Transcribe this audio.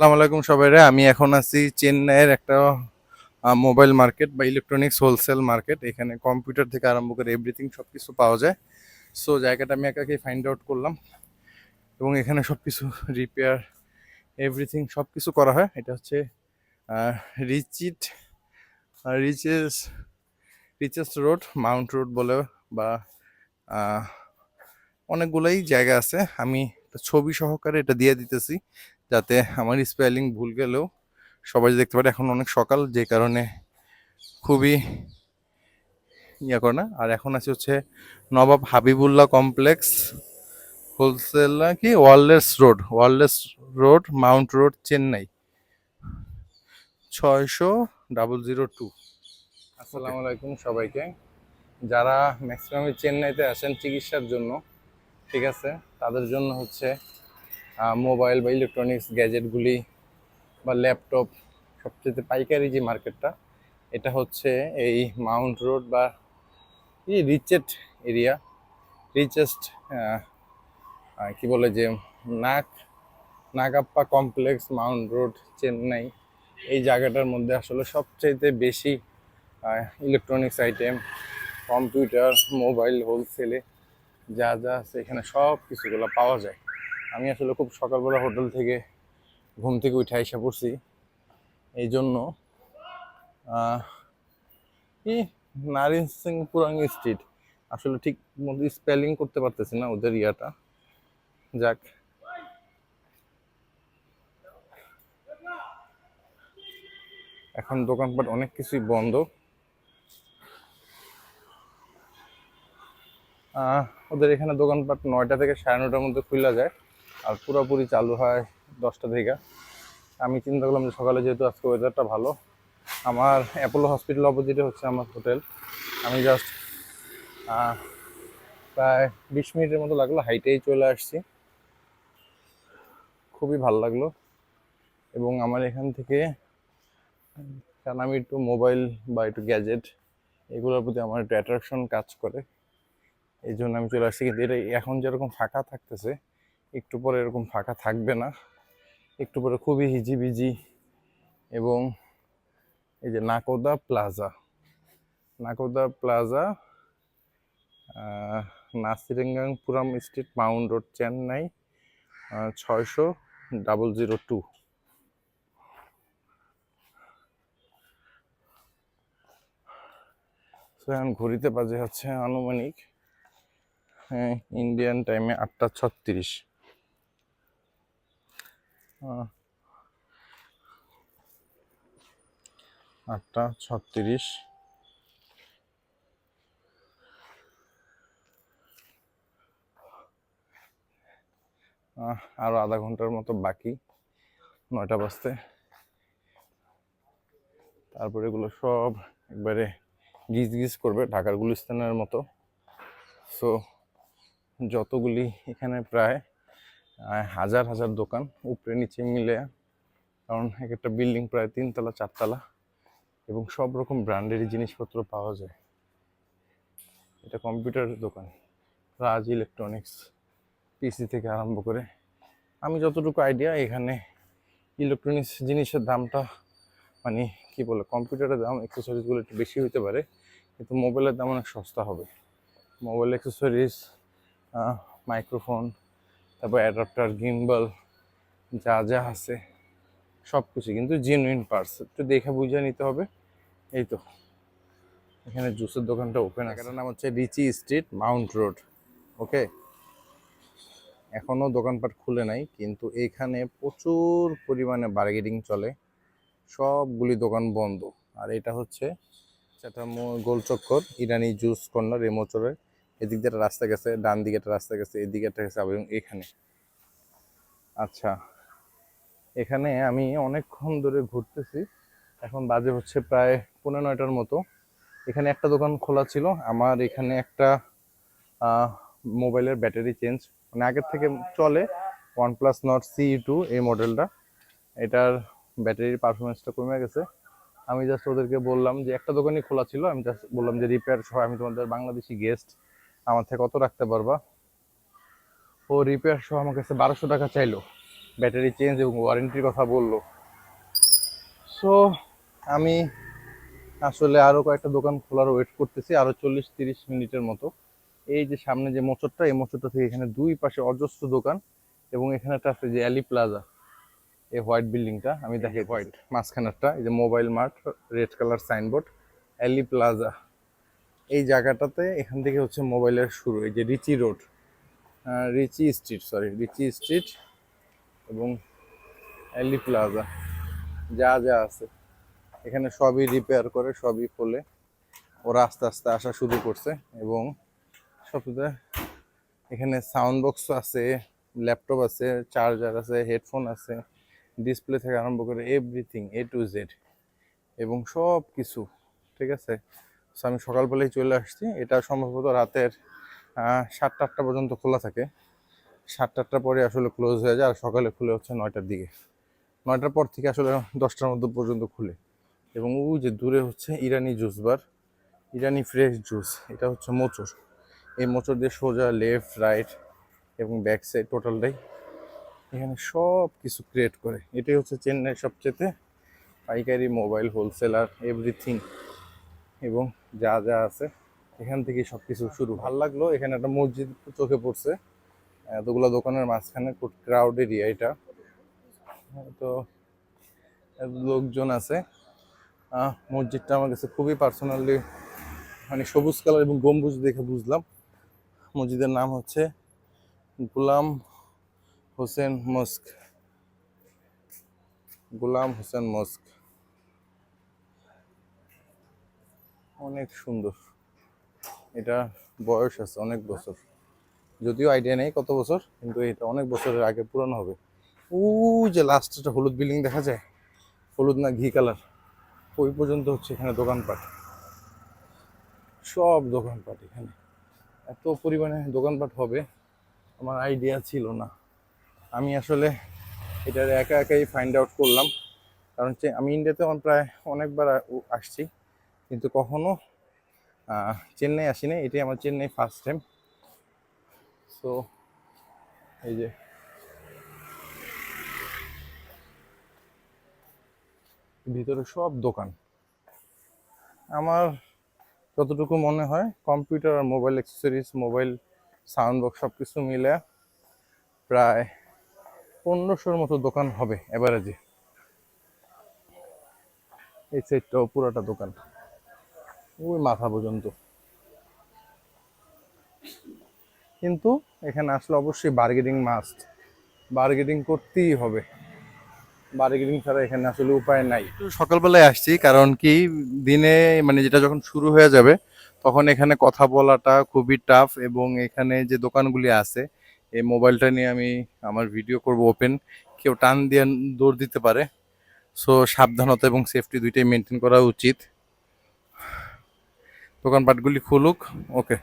আসসালামু আলাইকুম সবাইরে। আমি এখন আছি চেন্নাইয়ের একটা মোবাইল মার্কেট বা ইলেকট্রনিক্স হোলসেল মার্কেট। এখানে কম্পিউটার থেকে আরম্ভ করে এভরিথিং সব কিছু পাওয়া যায়। সো জায়গাটা আমি একাকেই ফাইন্ড আউট করলাম এবং এখানে সব কিছু রিপেয়ার এভরিথিং সব কিছু করা হয়। এটা হচ্ছে রিচিট riches richest road, Mount Road বলে বা আহ, অনেকগুলোই জায়গা আছে। আমি একটা ছবি সহকারে এটা দিয়ে দিতেছি যাতে আমার স্পেলিং ভুল গেলেও সবাই দেখতে পারে। এখন অনেক সকাল, যে কারণে খুবই ইয়া করে না। আর এখন আছে হচ্ছে নবাব হাবিবুল্লাহ কমপ্লেক্স হোলসেল কি ওয়ারলেস রোড মাউন্ট রোড চেন্নাই 6002। আসসালামু আলাইকুম সবাইকে। যারা ম্যাক্সিমাম চেন্নাইতে আসেন চিকিৎসার জন্য, ঠিক আছে, তাদের জন্য হচ্ছে মোবাইল বা ইলেকট্রনিক্স গ্যাজেটগুলি বা ল্যাপটপ সবচেয়ে পাইকারি যে মার্কেটটা, এটা হচ্ছে এই মাউন্ট রোড বা রিচেট এরিয়া, রিচেস্ট কি বলে যে নাগ নাগাপ্পা কমপ্লেক্স মাউন্ট রোড চেন্নাই। এই জায়গাটার মধ্যে আসলে সবচাইতে বেশি ইলেকট্রনিক্স আইটেম, কম্পিউটার, মোবাইল হোলসেলে যা যা আছে এখানে সব কিছুগুলো পাওয়া যায়। আমি আসলে খুব সকালবেলা হোটেল থেকে ঘুম থেকে উঠে এসে পড়ছি। এই জন্য কি নারিন সিং পুরাং স্ট্রিট, আসলে ঠিক মতো স্পেলিং করতে পারতেছি না ওদের ইয়াটা। যাক, এখন দোকানপাট অনেক কিছুই বন্ধ। ওদের এখানে দোকানপাট 9টা থেকে 9:30টার মধ্যে খুলে যায় আর পুরোপুরি চালু হয় 10টা থেকে। আমি চিন্তা করলাম যে সকালে যেহেতু আজকে ওয়েদারটা ভালো, আমার অ্যাপোলো হসপিটাল অপোজিটে হচ্ছে আমার হোটেল। আমি জাস্ট প্রায় 20 মিনিটের মতো লাগলো, হাইটেই চলে আসছি। খুবই ভালো লাগলো। এবং আমার এখান থেকে, কারণ আমি একটু মোবাইল বা একটু গ্যাজেট এগুলোর প্রতি আমার একটু অ্যাট্রাকশন কাজ করে, এই জন্য আমি চলে আসছি। কিন্তু এটা এখন যেরকম ফাঁকা থাকতেছে, একটু পরে এরকম ফাঁকা থাকবে না, একটু পরে খুবই হিজিবিজি। এবং এই যে নাকোদা প্লাজা নাসিরেঙ্গাপুরাম স্ট্রিট মাউন্ট রোড চেন্নাই 6002। এখন ঘড়িতে বাজে হচ্ছে আনুমানিক ইন্ডিয়ান টাইমে 8টা 36। 8টা 36। আরো আধা ঘন্টার মতো বাকি 9টা বাজতে। তারপরে এগুলো সব একবারে গিজ গিজ করবে ঢাকার গুলিস্তানের মতো। সো যতগুলি এখানে প্রায় হাজার হাজার দোকান উপরে নিচে মিলে, কারণ এক একটা বিল্ডিং প্রায় 3 তলা 4 তলা এবং সব রকম ব্র্যান্ডেরই জিনিসপত্র পাওয়া যায়। এটা কম্পিউটারের দোকান, রাজ ইলেকট্রনিক্স, পিসি থেকে আরম্ভ করে। আমি যতটুকু আইডিয়া, এখানে ইলেকট্রনিক্স জিনিসের দামটা মানে কি বলে, কম্পিউটারের দাম অ্যাক্সেসরিজগুলো একটু বেশি হতে পারে, কিন্তু মোবাইলের দাম অনেক সস্তা হবে। মোবাইল অ্যাক্সেসরিজ, মাইক্রোফোন, তারপর অ্যাডাপ্টার, গিম্বল, যা যা আছে সব কিছু কিন্তু জেনুইন পার্টস, একটু দেখে বুঝে নিতে হবে। এই তো এখানে জুসের দোকানটা ওপেন আছে। এটার নাম হচ্ছে রিচি স্ট্রিট মাউন্ট রোড। ওকে, এখনও দোকানপাট খুলে নাই, কিন্তু এখানে প্রচুর পরিমাণে বার্গেনিং চলে, সবগুলি দোকান বন্ধ। আর এটা হচ্ছে সেটা গোল চক্কর ইরানি জুস কর্নার, রেমোচরের এদিক দিয়ে একটা রাস্তা গেছে, ডান দিকে একটা রাস্তা গেছে, এদিকে একটা গেছে, এবং এখানে। আচ্ছা, এখানে আমি অনেকক্ষণ ধরে ঘুরতেছি, এখন বাজে হচ্ছে প্রায় 9:15টার মতো। এখানে একটা দোকান খোলা ছিল। আমার এখানে একটা মোবাইলের ব্যাটারি চেঞ্জ, মানে আগের থেকে চলে, OnePlus Nord CE2 এই মডেলটা। এটার ব্যাটারির পারফরমেন্সটা কমে গেছে। আমি জাস্ট ওদেরকে বললাম যে একটা দোকানই খোলা ছিল, আমি জাস্ট বললাম যে রিপেয়ার সহ আমি তোমাদের বাংলাদেশি গেস্ট, আমার থেকে কত রাখতে পারবা। ও রিপেয়ার সহ আমার কাছে 1200 টাকা চাইলো। ব্যাটারি চেঞ্জ এবং ওয়ারেন্টির কথা বললো। সো আমি আসলে আরও কয়েকটা দোকান খোলার ওয়েট করতেছি, আরও 40-30 মিনিটের মতো। এই যে সামনে যে মোচরটা, এই মোচরটা থেকে এখানে দুই পাশে অজস্র দোকান, এবং এখানে একটা আছে যে অ্যালি প্লাজা, এই হোয়াইট বিল্ডিংটা আমি দেখি, হোয়াইট মাঝখানেরটা, এই যে mobile mart, red colour signboard, alley plaza. এই জায়গাটাতে এখান থেকে হচ্ছে মোবাইলের শুরু। এই যে রিচি রোড, রিচি স্ট্রিট এবং অ্যালি প্লাজা, যা যা আছে এখানে সবই রিপেয়ার করে, সবই খোলে। ওরা আস্তে আস্তে আসা শুরু করছে, এবং সবথেকে এখানে সাউন্ড বক্স আছে, ল্যাপটপ আছে, চার্জার আছে, হেডফোন আছে, ডিসপ্লে থেকে আরম্ভ করে এভরিথিং A to Z, এবং সব কিছু ঠিক আছে। সো আমি সকালবেলায় চলে আসছি। এটা সম্ভবত রাতের 7টা-8টা পর্যন্ত খোলা থাকে। 7টা-8টার পরে আসলে ক্লোজ হয়ে যায়, আর সকালে খুলে হচ্ছে 9টার দিকে। 9টার পর থেকে আসলে 10টার মধ্যে পর্যন্ত খুলে। এবং ওই যে দূরে হচ্ছে ইরানি জুস বার, ইরানি ফ্রেশ জুস, এটা হচ্ছে মোচর। এই মোচর দিয়ে সোজা লেফট রাইট এবং ব্যাক সাইড টোটালটাই এখানে সব কিছু ক্রিয়েট করে। এটাই হচ্ছে চেন্নাইয়ের সবচেয়ে পাইকারি মোবাইল হোলসেলার, এভরিথিং, এবং যা যা আছে এখান থেকে সব কিছু শুরু। ভালো লাগলো, এখানে একটা মসজিদ চোখে পড়ছে, এতগুলো দোকানের মাঝখানে, খুব ক্রাউড এরিয়া এটা। তো লোকজন আছে। মসজিদটা আমার কাছে খুবই পার্সোনালি মানে সবুজ কালার এবং গম্বুজ দেখে বুঝলাম। মসজিদের নাম হচ্ছে গুলাম হোসেন মস্ক, গুলাম হোসেন মস্ক। অনেক সুন্দর, এটা বয়স আছে অনেক বছর, যদিও আইডিয়া নেই কত বছর, কিন্তু এটা অনেক বছরের আগে পুরানো হবে। ওই যে লাস্ট একটা হলুদ বিল্ডিং দেখা যায়, হলুদ না ঘি কালার, ওই পর্যন্ত হচ্ছে এখানে দোকানপাট, সব দোকানপাট। এখানে এত পরিমাণে দোকানপাট হবে আমার আইডিয়া ছিল না। আমি আসলে এটার একা একাই ফাইন্ড আউট করলাম, কারণ আমি ইন্ডিয়াতে প্রায় অনেকবার আসছি, কিন্তু কখনো চেন্নাই আসি না। এটাই আমার চেন্নাই ফার্স্ট টাইম। সো এই যে ভিতরে সব দোকান। আমার যতটুকু মনে হয় কম্পিউটার আর mobile accessories, mobile sound box সব কিছু মিলে প্রায় 1500-র মতো দোকান হবে এভারেজে। এই সাইডটাও পুরাটা দোকান, ওই মাথা পর্যন্ত। কিন্তু এখানে আসলে অবশ্যই বার্গেনিং মাস্ট, বার্গেনিং করতেই হবে, বার্গেনিং ছাড়া এখানে আসলে উপায় নাই। একটু সকালবেলায় আসছি, কারণ কি দিনে মানে যেটা যখন শুরু হয়ে যাবে তখন এখানে কথা বলাটা খুবই টাফ, এবং এখানে যে দোকানগুলি আছে, এই মোবাইলটা নিয়ে আমি আমার ভিডিও করব ওপেন, কেউ টান দিয়ে দৌড় দিতে পারে। সো সাবধানতা এবং সেফটি দুইটাই মেনটেন করা উচিত। দোকানপাটগুলি খুলুক, ওকে।